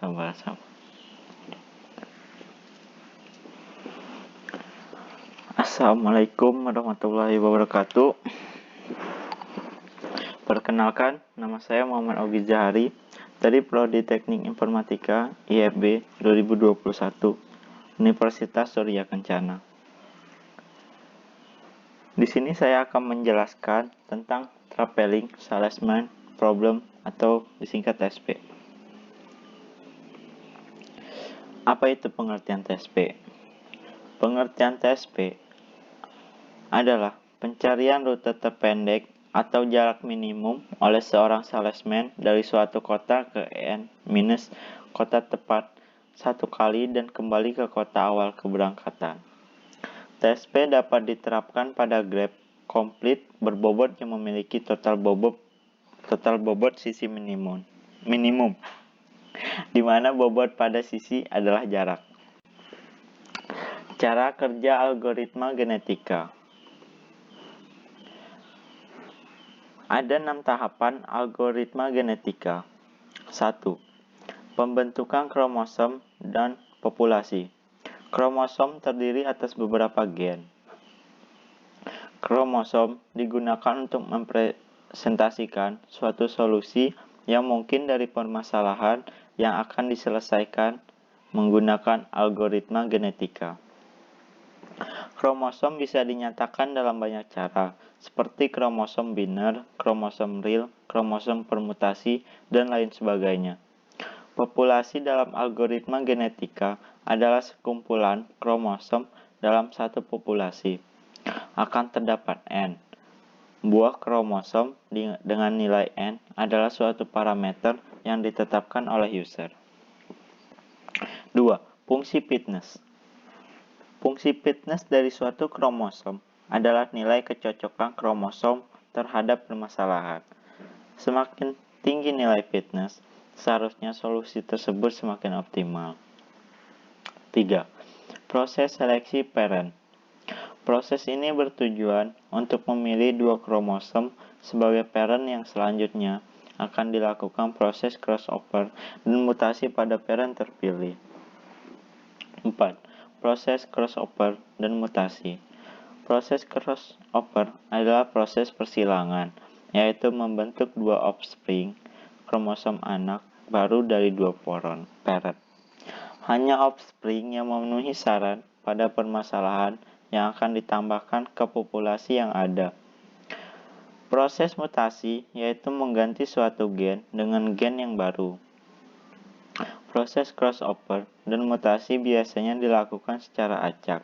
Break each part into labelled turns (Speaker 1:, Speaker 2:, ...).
Speaker 1: Sabar. Assalamualaikum warahmatullahi wabarakatuh. Perkenalkan, nama saya Muhammad Ogi Zahari dari Prodi Teknik Informatika IFB 2021, Universitas Surya Kencana. Di sini saya akan menjelaskan tentang traveling salesman problem atau disingkat TSP. Apa itu pengertian TSP? Pengertian TSP adalah pencarian rute terpendek atau jarak minimum oleh seorang salesman dari suatu kota ke N- kota tepat satu kali dan kembali ke kota awal keberangkatan. TSP dapat diterapkan pada Grab komplit berbobot yang memiliki total bobot sisi minimum, di mana bobot pada sisi adalah jarak. Cara kerja algoritma genetika. Ada 6 tahapan algoritma genetika. 1. Pembentukan kromosom dan populasi. Kromosom terdiri atas beberapa gen. Kromosom digunakan untuk mempresentasikan suatu solusi yang mungkin dari permasalahan yang akan diselesaikan menggunakan algoritma genetika. Kromosom bisa dinyatakan dalam banyak cara, seperti kromosom biner, kromosom real, kromosom permutasi, dan lain sebagainya. Populasi dalam algoritma genetika adalah sekumpulan kromosom dalam satu populasi. Akan terdapat N. Buah kromosom dengan nilai N adalah suatu parameter yang ditetapkan oleh user. 2. Fungsi fitness. Fungsi fitness dari suatu kromosom adalah nilai kecocokan kromosom terhadap permasalahan. Semakin tinggi nilai fitness, seharusnya solusi tersebut semakin optimal. 3. Proses seleksi parent. Proses ini bertujuan untuk memilih dua kromosom sebagai parent yang selanjutnya akan dilakukan proses crossover dan mutasi pada parent terpilih. 4. Proses crossover dan mutasi. Proses crossover adalah proses persilangan, yaitu membentuk dua offspring, kromosom anak, baru dari dua parent. Hanya offspring yang memenuhi syarat pada permasalahan yang akan ditambahkan ke populasi yang ada. Proses mutasi yaitu mengganti suatu gen dengan gen yang baru. Proses crossover dan mutasi biasanya dilakukan secara acak.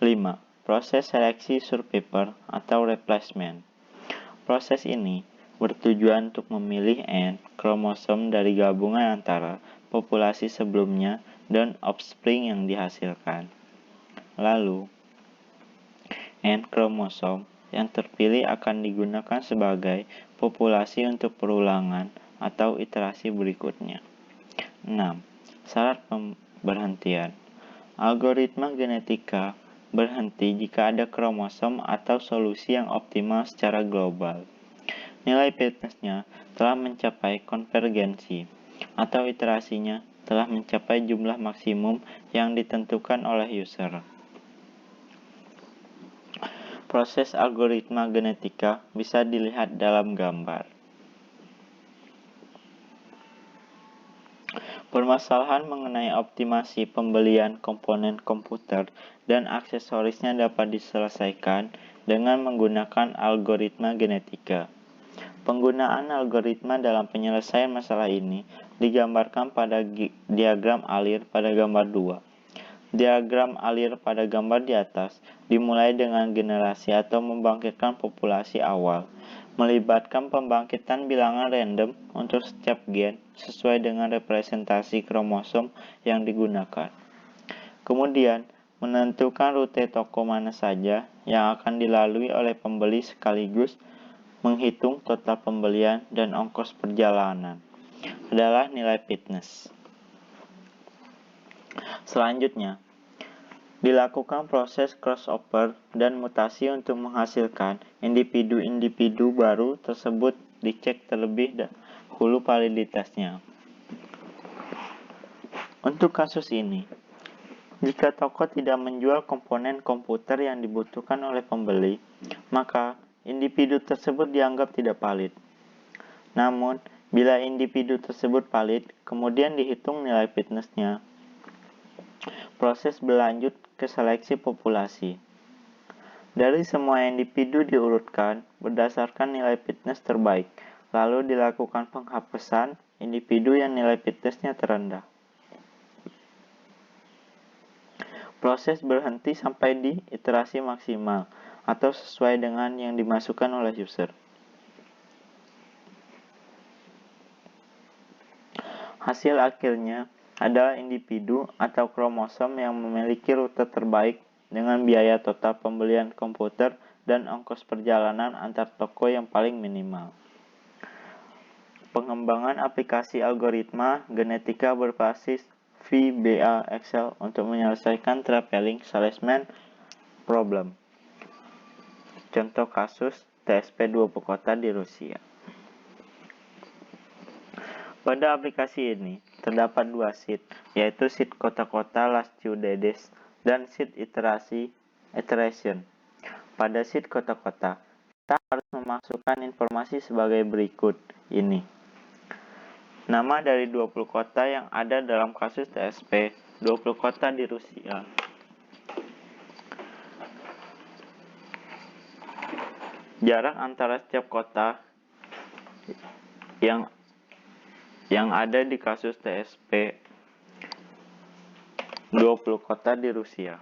Speaker 1: 5. Proses seleksi survivor atau replacement. Proses ini bertujuan untuk memilih N kromosom dari gabungan antara populasi sebelumnya dan offspring yang dihasilkan. Lalu, N kromosom yang terpilih akan digunakan sebagai populasi untuk perulangan atau iterasi berikutnya. 6. Syarat pemberhentian. Algoritma genetika berhenti jika ada kromosom atau solusi yang optimal secara global. Nilai fitness-nya telah mencapai konvergensi atau iterasinya telah mencapai jumlah maksimum yang ditentukan oleh user. Proses algoritma genetika bisa dilihat dalam gambar. Permasalahan mengenai optimasi pembelian komponen komputer dan aksesorisnya dapat diselesaikan dengan menggunakan algoritma genetika. Penggunaan algoritma dalam penyelesaian masalah ini digambarkan pada diagram alir pada gambar 2. Diagram alir pada gambar di atas dimulai dengan generasi atau membangkitkan populasi awal, melibatkan pembangkitan bilangan random untuk setiap gen sesuai dengan representasi kromosom yang digunakan. Kemudian, menentukan rute toko mana saja yang akan dilalui oleh pembeli sekaligus menghitung total pembelian dan ongkos perjalanan adalah nilai fitness. Selanjutnya, dilakukan proses crossover dan mutasi untuk menghasilkan individu-individu baru tersebut dicek terlebih dahulu validitasnya. Untuk kasus ini, jika toko tidak menjual komponen komputer yang dibutuhkan oleh pembeli, maka individu tersebut dianggap tidak valid. Namun, bila individu tersebut valid, kemudian dihitung nilai fitness-nya. Proses berlanjut ke seleksi populasi. Dari semua individu diurutkan berdasarkan nilai fitness terbaik, lalu dilakukan penghapusan individu yang nilai fitness-nya terendah. Proses berhenti sampai di iterasi maksimal atau sesuai dengan yang dimasukkan oleh user. Hasil akhirnya adalah individu atau kromosom yang memiliki rute terbaik dengan biaya total pembelian komputer dan ongkos perjalanan antar toko yang paling minimal. Pengembangan aplikasi algoritma genetika berbasis VBA Excel untuk menyelesaikan traveling salesman problem. Contoh kasus TSP 20 kota di Rusia. Pada aplikasi ini, terdapat dua sheet, yaitu sheet kota-kota last ciudades dan sheet iteration. Pada sheet kota-kota, kita harus memasukkan informasi sebagai berikut ini. Nama dari 20 kota yang ada dalam kasus TSP 20 kota di Rusia. Jarak antara setiap kota yang ada di kasus TSP 20 kota di Rusia.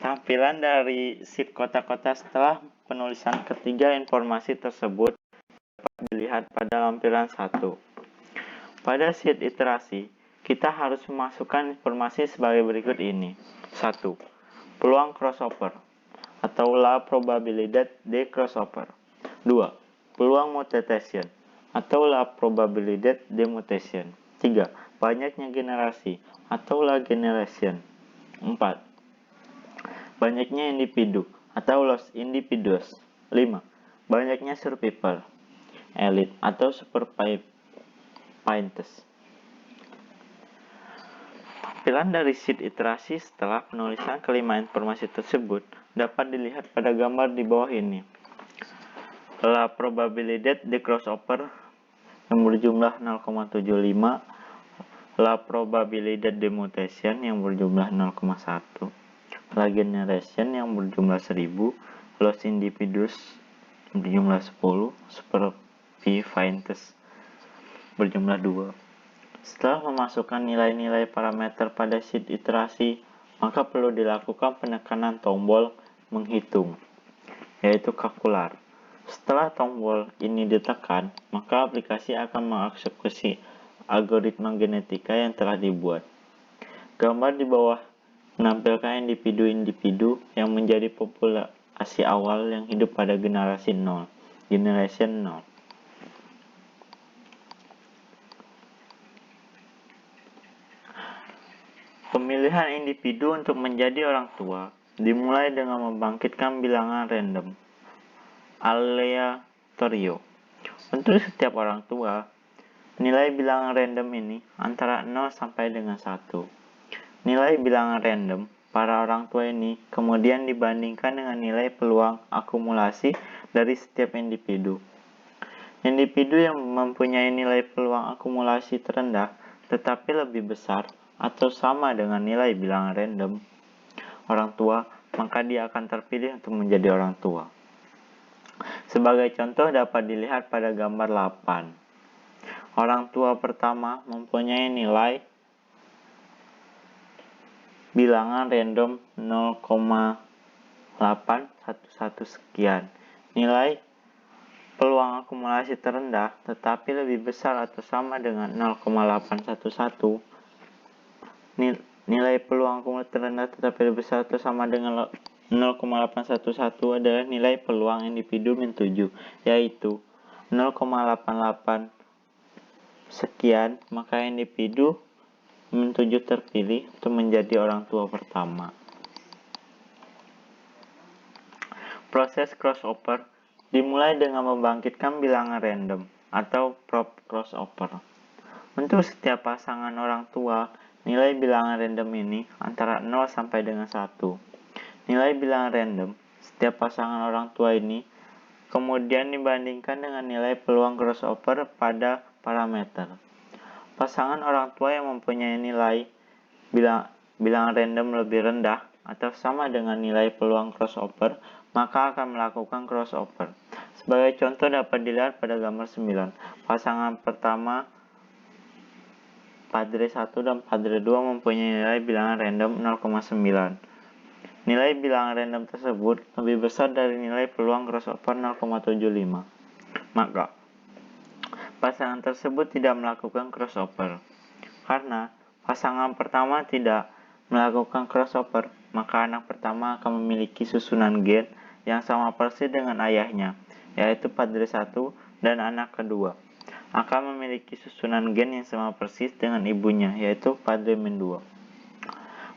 Speaker 1: Tampilan dari sheet kota-kota setelah penulisan ketiga informasi tersebut dapat dilihat pada lampiran 1. Pada sheet iterasi, kita harus memasukkan informasi sebagai berikut ini. 1. Peluang crossover atau la probabilidad de crossover. 2. Peluang mutation atau la probabilidad de mutation. 3. Banyaknya generasi atau la generation. 4. Banyaknya individu atau los individuos. 5. Banyaknya survivor, elite atau supervivientes. Tampilan dari sheet iterasi setelah penulisan kelima informasi tersebut dapat dilihat pada gambar di bawah ini. La probabilidad de crossover yang berjumlah 0,75, la probabilidad de mutation yang berjumlah 0,1, la generation yang berjumlah 1000, los individuos berjumlah 10, supervivientes berjumlah 2. Setelah memasukkan nilai-nilai parameter pada sheet iterasi, maka perlu dilakukan penekanan tombol menghitung, yaitu kalkular. Setelah tombol ini ditekan, maka aplikasi akan mengeksekusi algoritma genetika yang telah dibuat. Gambar di bawah menampilkan individu-individu yang menjadi populasi awal yang hidup pada generasi 0, generation 0. Pemilihan individu untuk menjadi orang tua dimulai dengan membangkitkan bilangan random aleatorio. Untuk setiap orang tua, nilai bilangan random ini antara 0 sampai dengan 1. Nilai bilangan random para orang tua ini kemudian dibandingkan dengan nilai peluang akumulasi dari setiap individu. Individu yang mempunyai nilai peluang akumulasi terendah tetapi lebih besar atau sama dengan nilai bilangan random orang tua, maka dia akan terpilih untuk menjadi orang tua. Sebagai contoh dapat dilihat pada gambar 8. Orang tua pertama mempunyai nilai bilangan random 0,811 sekian. Nilai peluang akumulasi terendah tetapi lebih besar atau sama dengan 0,811. Nilai peluang akumulasi terendah tetapi lebih besar atau sama dengan 0,811 adalah nilai peluang individu min 7, yaitu 0,88 sekian, maka individu min 7 terpilih untuk menjadi orang tua pertama. Proses crossover dimulai dengan membangkitkan bilangan random atau prop crossover. Untuk setiap pasangan orang tua, nilai bilangan random ini antara 0 sampai dengan 1. Nilai bilangan random setiap pasangan orang tua ini kemudian dibandingkan dengan nilai peluang crossover pada parameter. Pasangan orang tua yang mempunyai nilai bilangan random lebih rendah atau sama dengan nilai peluang crossover, maka akan melakukan crossover. Sebagai contoh dapat dilihat pada gambar 9. Pasangan pertama Padre 1 dan Padre 2 mempunyai nilai bilangan random 0,9. Nilai bilangan random tersebut lebih besar dari nilai peluang crossover 0,75. Maka, pasangan tersebut tidak melakukan crossover. Karena pasangan pertama tidak melakukan crossover, maka anak pertama akan memiliki susunan gen yang sama persis dengan ayahnya, yaitu Padre 1, dan anak kedua akan memiliki susunan gen yang sama persis dengan ibunya, yaitu Padre min 2.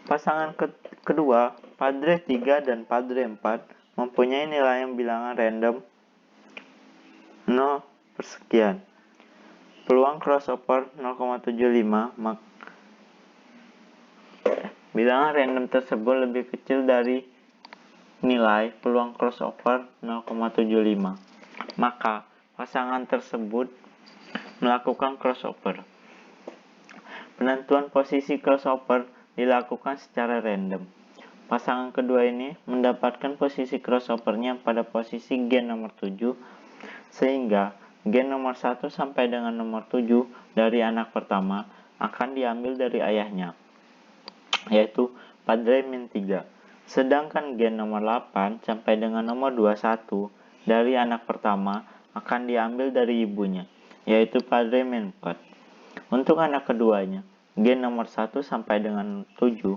Speaker 1: Pasangan kedua, Padre 3 dan Padre 4, mempunyai nilai yang bilangan random 0 per sekian. Peluang crossover 0,75, bilangan random tersebut lebih kecil dari nilai peluang crossover 0,75. Maka, pasangan tersebut melakukan crossover. Penentuan posisi crossover dilakukan secara random. Pasangan kedua ini mendapatkan posisi crossovernya pada posisi gen nomor 7, sehingga gen nomor 1 sampai dengan nomor 7 dari anak pertama akan diambil dari ayahnya, yaitu Padre min 3. Sedangkan gen nomor 8 sampai dengan nomor 21 dari anak pertama akan diambil dari ibunya, yaitu Padre min 4. Untuk anak keduanya, gen nomor 1 sampai dengan 7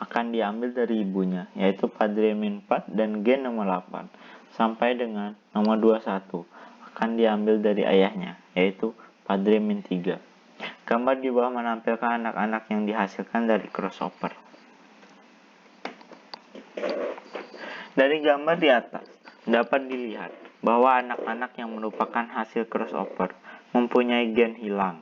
Speaker 1: akan diambil dari ibunya, yaitu Padre min 4, dan gen nomor 8 sampai dengan nomor 21 akan diambil dari ayahnya, yaitu Padre min 3. Gambar di bawah menampilkan anak-anak yang dihasilkan dari crossover. Dari gambar di atas, dapat dilihat bahwa anak-anak yang merupakan hasil crossover mempunyai gen hilang.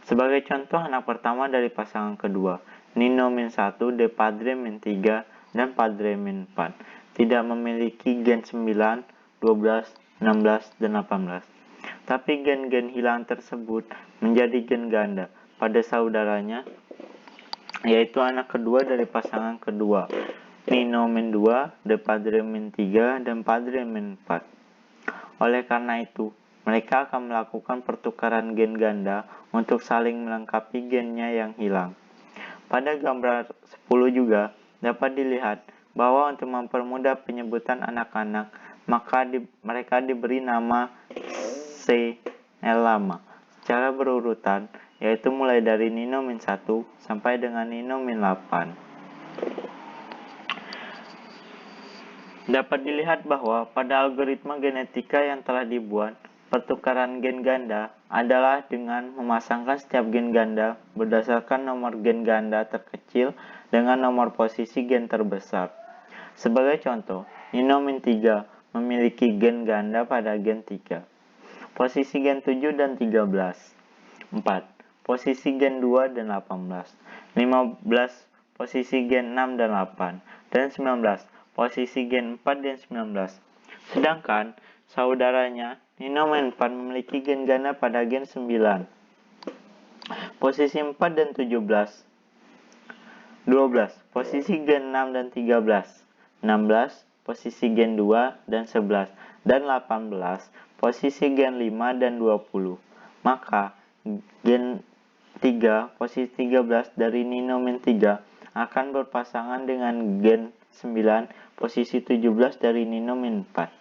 Speaker 1: Sebagai contoh, anak pertama dari pasangan kedua, Nino min 1, De Padre min 3, dan Padre min 4, tidak memiliki gen 9, 12, 16, dan 18. Tapi gen-gen hilang tersebut menjadi gen ganda pada saudaranya, yaitu anak kedua dari pasangan kedua, Nino min 2, De Padre min 3, dan Padre min 4. Oleh karena itu, mereka akan melakukan pertukaran gen ganda untuk saling melengkapi gennya yang hilang. Pada gambar 10 juga dapat dilihat bahwa untuk mempermudah penyebutan anak-anak, maka mereka diberi nama lama secara berurutan, yaitu mulai dari Nino min 1 sampai dengan Nino min 8. Dapat dilihat bahwa pada algoritma genetika yang telah dibuat, pertukaran gen ganda adalah dengan memasangkan setiap gen ganda berdasarkan nomor gen ganda terkecil dengan nomor posisi gen terbesar. Sebagai contoh, Nino min 3 memiliki gen ganda pada gen 3, posisi gen 7 dan 13, 4, posisi gen 2 dan 18, 15, posisi gen 6 dan 8, dan 19, posisi gen 4 dan 19. Sedangkan saudaranya Nino min 4 memiliki gen ganda pada gen 9, posisi 4 dan 17, 12, posisi gen 6 dan 13, 16, posisi gen 2 dan 11, dan 18, posisi gen 5 dan 20. Maka gen 3, posisi 13 dari Nino min 3 akan berpasangan dengan gen 9, posisi 17 dari Nino min 4.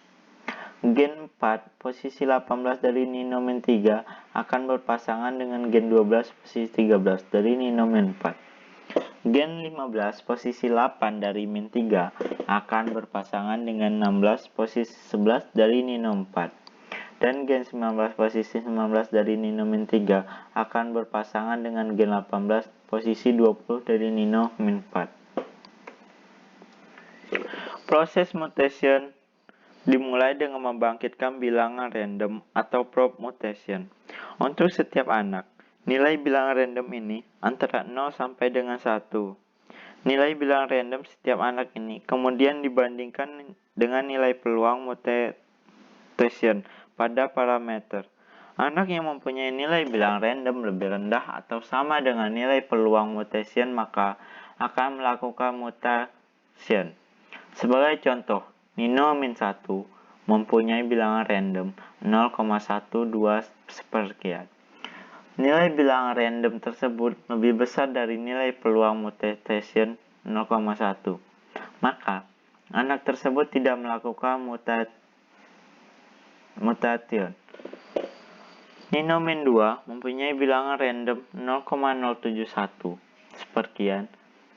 Speaker 1: Gen 4, posisi 18 dari Nino min 3 akan berpasangan dengan gen 12, posisi 13 dari Nino min 4. Gen 15, posisi 8 dari min 3 akan berpasangan dengan 16, posisi 11 dari Nino 4. Dan gen 19, posisi 19 dari Nino min 3 akan berpasangan dengan gen 18, posisi 20 dari Nino min 4. Proses mutation dimulai dengan membangkitkan bilangan random atau prop mutation. Untuk setiap anak, Nilai bilangan random ini antara 0 sampai dengan 1. Nilai bilangan random setiap anak ini kemudian dibandingkan dengan nilai peluang mutation pada parameter. Anak yang mempunyai nilai bilangan random lebih rendah atau sama dengan nilai peluang mutation maka akan melakukan mutation. Sebagai contoh, Nino min 1 mempunyai bilangan random 0,12 sepersekian. Nilai bilangan random tersebut lebih besar dari nilai peluang mutation 0,1. Maka, anak tersebut tidak melakukan mutation. Nino min 2 mempunyai bilangan random 0,071 sepersekian.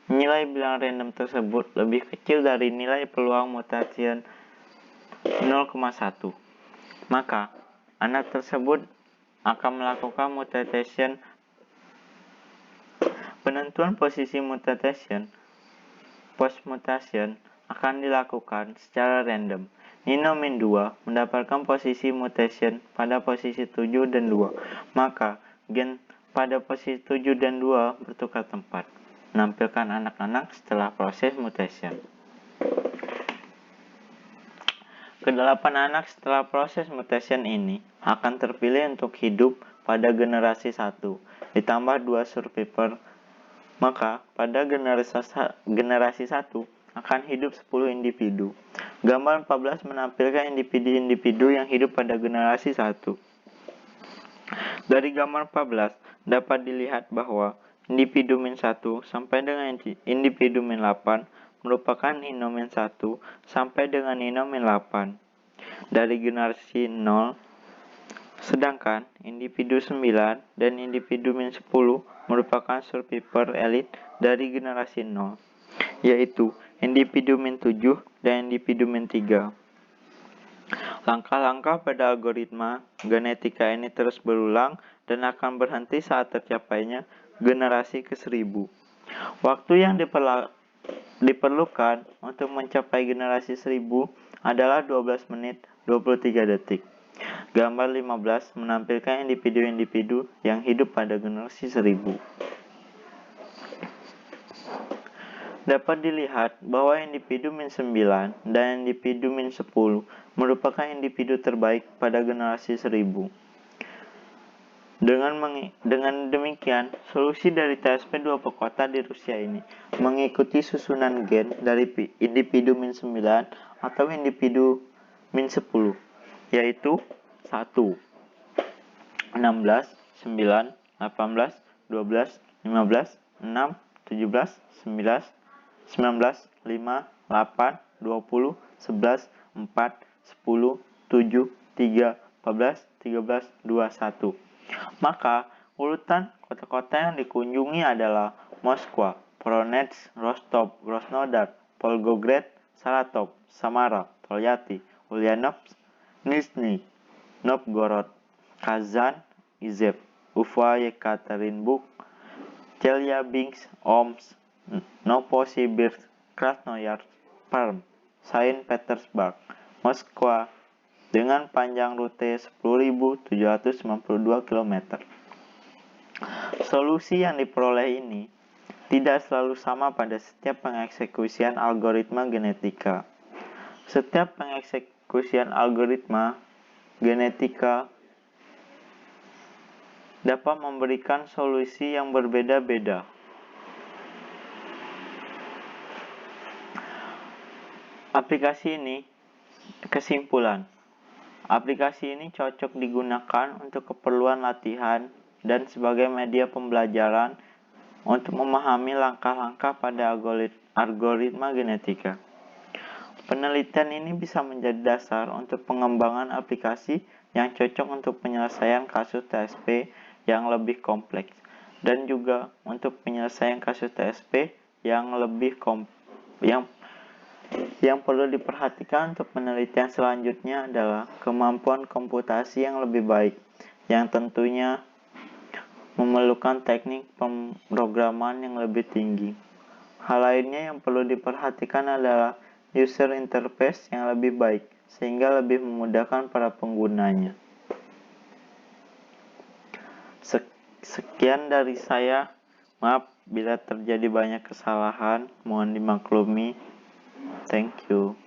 Speaker 1: Nilai bilangan random tersebut lebih kecil dari nilai peluang mutation 0,1. Maka, anak tersebut akan melakukan mutation. Penentuan posisi mutation post-mutation akan dilakukan secara random. Nino min 2 mendapatkan posisi mutation pada posisi 7 dan 2. Maka, gen pada posisi 7 dan 2 bertukar tempat, menampilkan anak-anak setelah proses mutation. Kedelapan anak setelah proses mutation ini akan terpilih untuk hidup pada generasi 1, ditambah 2 survivor. Maka, pada generasi 1 akan hidup 10 individu. Gambar 14 menampilkan individu-individu yang hidup pada generasi 1. Dari gambar 14 dapat dilihat bahwa individu min 1 sampai dengan individu min 8 merupakan Nino min 1 sampai dengan Nino min 8 dari generasi 0, sedangkan individu 9 dan individu min 10 merupakan survivor elite dari generasi 0, yaitu individu min 7 dan individu min 3. Langkah-langkah pada algoritma genetika ini terus berulang dan akan berhenti saat tercapainya generasi ke-1000. Waktu yang diperlukan untuk mencapai generasi 1000 adalah 12 menit 23 detik. Gambar 15 menampilkan individu-individu yang hidup pada generasi 1000. Dapat dilihat bahwa individu min 9 dan individu min 10 merupakan individu terbaik pada generasi 1000. Dengan demikian, solusi dari TSP 2 pekota di Rusia ini mengikuti susunan gen dari individu min 9 atau individu min 10, yaitu 1, 16, 9, 18, 12, 15, 6, 17, 19, 5, 8, 20, 11, 4, 10, 7, 3, 14, 13, 21. Maka, urutan kota-kota yang dikunjungi adalah Moskwa, Voronezh, Rostov, Krasnodar, Volgograd, Saratov, Samara, Tolyatti, Ulyanovsk, Nizhny Novgorod, Kazan, Izheb, Ufa, Yekaterinburg, Chelyabinsk, Omsk, Novosibirsk, Krasnoyarsk, Perm, Saint Petersburg, Moskwa, dengan panjang rute 10.792 km. Solusi yang diperoleh ini tidak selalu sama pada setiap pengeksekusian algoritma genetika. Setiap pengeksekusian algoritma genetika dapat memberikan solusi yang berbeda-beda. Aplikasi ini, kesimpulan. Aplikasi ini cocok digunakan untuk keperluan latihan dan sebagai media pembelajaran untuk memahami langkah-langkah pada algoritma genetika. Penelitian ini bisa menjadi dasar untuk pengembangan aplikasi yang cocok untuk penyelesaian kasus TSP yang lebih kompleks dan juga untuk penyelesaian kasus TSP yang lebih yang perlu diperhatikan untuk penelitian selanjutnya adalah kemampuan komputasi yang lebih baik, yang tentunya memerlukan teknik pemrograman yang lebih tinggi. Hal lainnya yang perlu diperhatikan adalah user interface yang lebih baik, sehingga lebih memudahkan para penggunanya. Sekian dari saya. Maaf bila terjadi banyak kesalahan, mohon dimaklumi. Thank you.